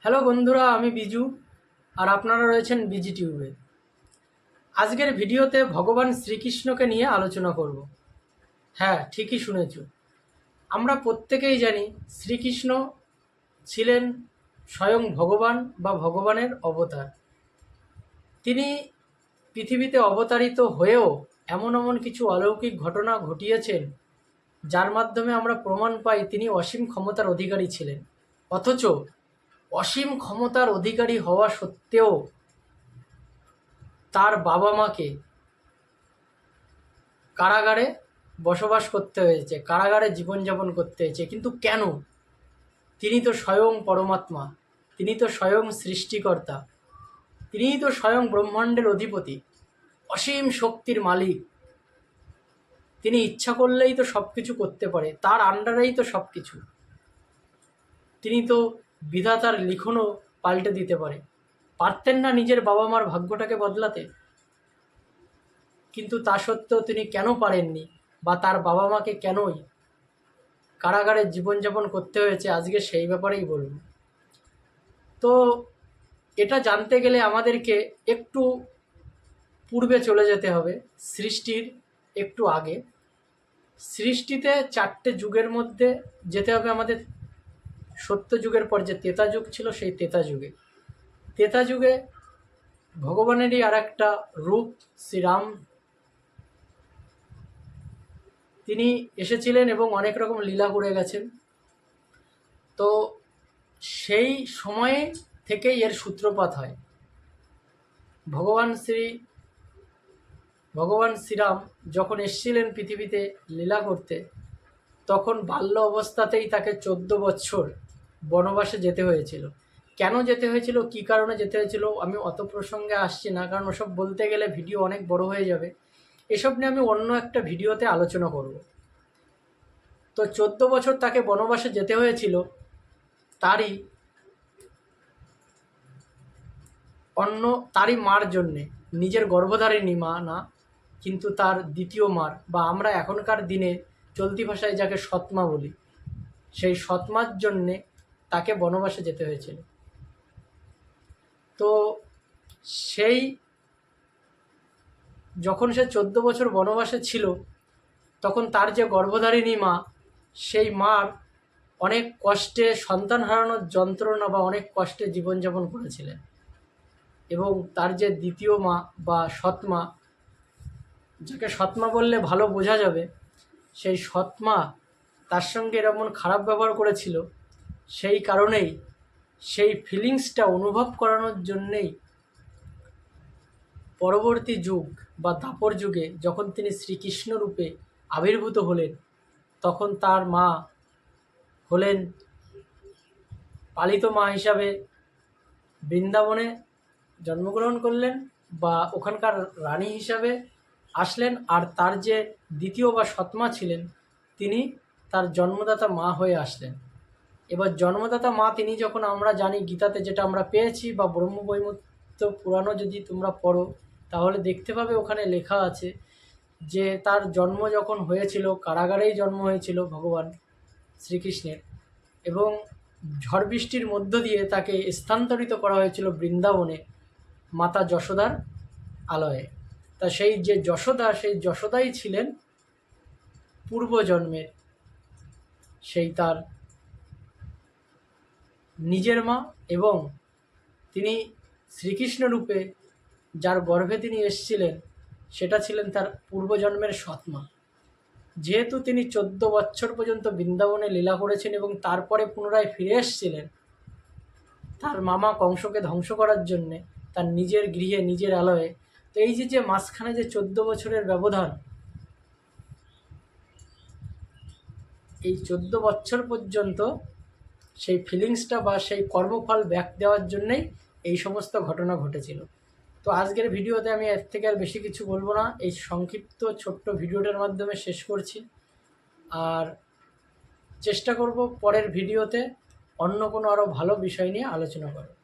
Hello বন্ধুরা, আমি বিজু আর আপনারা রয়েছেন বিজি টিউবে। আজকের ভিডিওতে ভগবান শ্রীকৃষ্ণকে নিয়ে আলোচনা করব। হ্যাঁ, ঠিকই শুনেছ। আমরা প্রত্যেকেই জানি শ্রীকৃষ্ণ ছিলেন স্বয়ং ভগবান বা ভগবানের অবতার। তিনি পৃথিবীতে অবতারিত হয়েও এমন এমন কিছু অলৌকিক ঘটনা ঘটিয়েছেন যার মাধ্যমে আমরা প্রমাণ পাই তিনি অসীম ক্ষমতার অধিকারী ছিলেন। অথচ অসীম ক্ষমতার অধিকারী হওয়া সত্ত্বেও তার বাবা মাকে কারাগারে বসবাস করতে হয়েছে, কারাগারে জীবনযাপন করতে হয়েছে। কিন্তু কেন? তিনি তো স্বয়ং পরমাত্মা, তিনি তো স্বয়ং সৃষ্টিকর্তা, তিনিই তো স্বয়ং ব্রহ্মাণ্ডের অধিপতি, অসীম শক্তির মালিক। তিনি ইচ্ছা করলেই তো সব কিছু করতে পারে, তার আন্ডারেই তো সব কিছু। তিনি তো বিধাতার লিখনও পাল্টে দিতে পারে। পারতেন না নিজের বাবা মার ভাগ্যটাকে বদলাতে? কিন্তু তা সত্ত্বেও তিনি কেন পারেননি, বা তার বাবা মাকে কেনই কারাগারে জীবনযাপন করতে হয়েছে, আজকে সেই ব্যাপারেই বলব। তো এটা জানতে গেলে আমাদেরকে একটু পূর্বে চলে যেতে হবে, সৃষ্টির একটু আগে। সৃষ্টিতে চারটে যুগের মধ্যে যেতে হবে আমাদের। সত্য যুগের পর যে ত্রেতা যুগ ছিল, সেই ত্রেতা যুগে ভগবানেরই আর একটা রূপ শ্রীরাম, তিনি এসেছিলেন এবং অনেক রকম লীলা করে গেছেন। তো সেই সময়ে থেকেই এর সূত্রপাত হয়। ভগবান শ্রীরাম যখন এসেছিলেন পৃথিবীতে লীলা করতে, তখন বাল্য অবস্থাতেই তাকে 14 বছর বনবাসে যেতে হয়েছিল। কেন যেতে হয়েছিল, কী কারণে যেতে হয়েছিল, আমি অত প্রসঙ্গে আসছি না, কারণ ওসব বলতে গেলে ভিডিও অনেক বড় হয়ে যাবে। এসব নিয়ে আমি অন্য একটা ভিডিওতে আলোচনা করব। তো 14 বছর তাকে বনবাসে যেতে হয়েছিল তারই মার জন্যে। নিজের গর্ভধারিণী মা না, কিন্তু তার দ্বিতীয় মার, বা আমরা এখনকার দিনে চলতি ভাষায় যাকে সৎমা বলি, সেই সৎমার জন্যে তাকে বনবাসে যেতে হয়েছিল। তো সেই যখন সে 14 বছর বনবাসে ছিল, তখন তার যে গর্ভধারিণী মা, সেই মার অনেক কষ্টে সন্তান হারানোর যন্ত্রণা বা অনেক কষ্টে জীবনযাপন করেছিলেন। এবং তার যে দ্বিতীয় মা বা সৎমা, যাকে সৎমা বললে ভালো বোঝা যাবে, সেই সৎমা তার সঙ্গে এরকম খারাপ ব্যবহার করেছিল। সেই কারণেই, সেই ফিলিংসটা অনুভব করানোর জন্যেই পরবর্তী যুগ বা দ্বাপর যুগে যখন তিনি শ্রীকৃষ্ণ রূপে আবির্ভূত হলেন, তখন তার মা হলেন পালিত মা হিসাবে বৃন্দাবনে জন্মগ্রহণ করলেন, বা ওখানকার রানী হিসাবে আসলেন। আর তার যে দ্বিতীয় বা সৎমা ছিলেন, তিনি তার জন্মদাতা মা হয়ে আসলেন। এবার জন্মদাতা মা তিনি যখন, আমরা জানি গীতাতে যেটা আমরা পেয়েছি, বা ব্রহ্মবৈবর্ত পুরাণও যদি তোমরা পড়ো, তাহলে দেখতে পাবে ওখানে লেখা আছে যে তার জন্ম যখন হয়েছিল, কারাগারেই জন্ম হয়েছিল ভগবান শ্রীকৃষ্ণের, এবং ঝড় বৃষ্টির মধ্য দিয়ে তাকে স্থানান্তরিত করা হয়েছিল বৃন্দাবনে মাতা যশোদার আলয়ে। তা সেই যে যশোদা, সেই যশোদাই ছিলেন পূর্বজন্মের সেই তার নিজের মা, এবং তিনি শ্রীকৃষ্ণ রূপে যার গর্ভে তিনি এসেছিলেন, সেটা ছিলেন তার পূর্বজন্মের সৎমা। যেহেতু তিনি 14 বছর পর্যন্ত বৃন্দাবনে লীলা করেছেন এবং তারপরে পুনরায় ফিরে এসেছিলেন তার মামা কংসকে ধ্বংস করার জন্যে, তার নিজের গৃহে, নিজের আলয়ে। তো এই যে মাঝখানে যে 14 বছরের ব্যবধান, এই 14 বছর পর্যন্ত সেই ফিলিংসটা বা সেই কর্মফল ব্যাক দেওয়ার জন্যেই এই সমস্ত ঘটনা ঘটেছিল। তো আজকের ভিডিওতে আমি এর থেকে আর বেশি কিছু বলবো না, এই সংক্ষিপ্ত ছোট্ট ভিডিওটার মাধ্যমে শেষ করছি। আর চেষ্টা করব পরের ভিডিওতে অন্য কোনো আরও ভালো বিষয় নিয়ে আলোচনা করার।